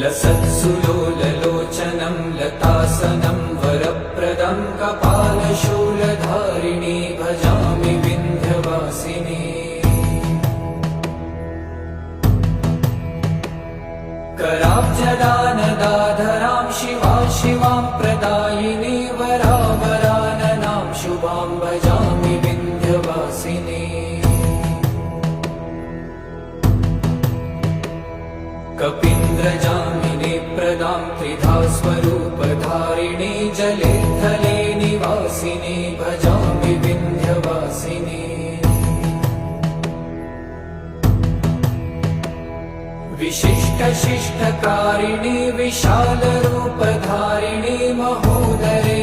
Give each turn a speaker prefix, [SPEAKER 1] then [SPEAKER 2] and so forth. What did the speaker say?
[SPEAKER 1] लसत्सुलोललोचनं लतासनं वरप्रदं कपालशूलधारिणी भजामि विन्ध्यवासिनी। कराब्जदानदाधरां शिवां प्रदायिनी वरावराननां शुभां भजामि विन्ध्यवासिनी। कपीन्द्रजामिनी प्रदां त्रिधा स्वरूपधारिणी जले थले निवासिनी भजामि विन्ध्यवासिनी। विशिष्टशिष्टकारिणी विशालरूपधारिणी महोदरे